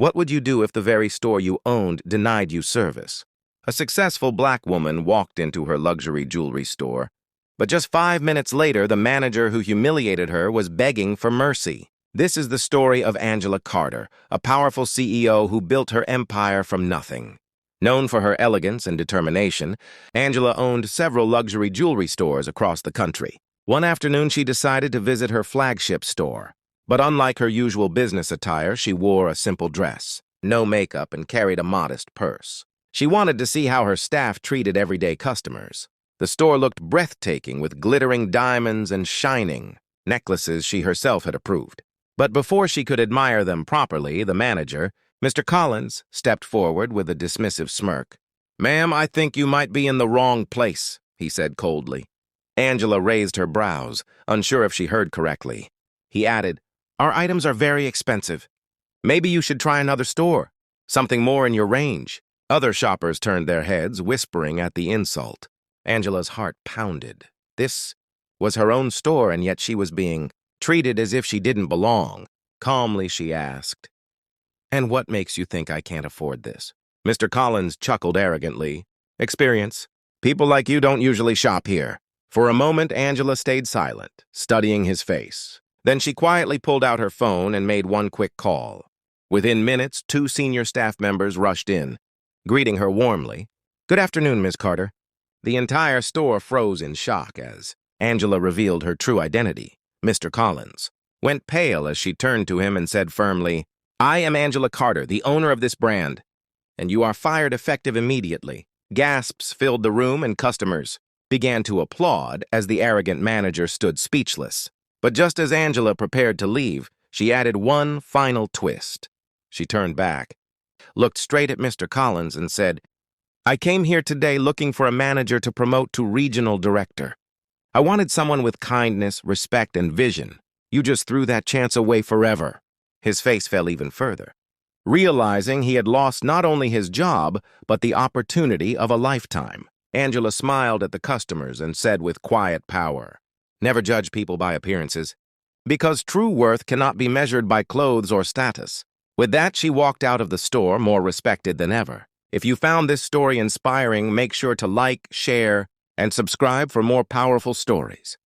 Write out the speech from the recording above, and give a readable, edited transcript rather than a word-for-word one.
What would you do if the very store you owned denied you service? A successful black woman walked into her luxury jewelry store, but just 5 minutes later, the manager who humiliated her was begging for mercy. This is the story of Angela Carter, a powerful CEO who built her empire from nothing. Known for her elegance and determination, Angela owned several luxury jewelry stores across the country. One afternoon, she decided to visit her flagship store. But unlike her usual business attire, she wore a simple dress, no makeup, and carried a modest purse. She wanted to see how her staff treated everyday customers. The store looked breathtaking with glittering diamonds and shining necklaces she herself had approved. But before she could admire them properly, the manager, Mr. Collins, stepped forward with a dismissive smirk. "Ma'am, I think you might be in the wrong place," he said coldly. Angela raised her brows, unsure if she heard correctly. He added, "Our items are very expensive. Maybe you should try another store, something more in your range." Other shoppers turned their heads, whispering at the insult. Angela's heart pounded. This was her own store, and yet she was being treated as if she didn't belong. Calmly, she asked, "And what makes you think I can't afford this?" Mr. Collins chuckled arrogantly. "Experience. People like you don't usually shop here." For a moment, Angela stayed silent, studying his face. Then she quietly pulled out her phone and made one quick call. Within minutes, 2 senior staff members rushed in, greeting her warmly. "Good afternoon, Ms. Carter." The entire store froze in shock as Angela revealed her true identity. Mr. Collins went pale as she turned to him and said firmly, "I am Angela Carter, the owner of this brand, and you are fired effective immediately." Gasps filled the room and customers began to applaud as the arrogant manager stood speechless. But just as Angela prepared to leave, she added one final twist. She turned back, looked straight at Mr. Collins and said, "I came here today looking for a manager to promote to regional director. I wanted someone with kindness, respect, and vision. You just threw that chance away forever." His face fell even further, realizing he had lost not only his job, but the opportunity of a lifetime. Angela smiled at the customers and said with quiet power, "Never judge people by appearances, because true worth cannot be measured by clothes or status." With that, she walked out of the store more respected than ever. If you found this story inspiring, make sure to like, share, and subscribe for more powerful stories.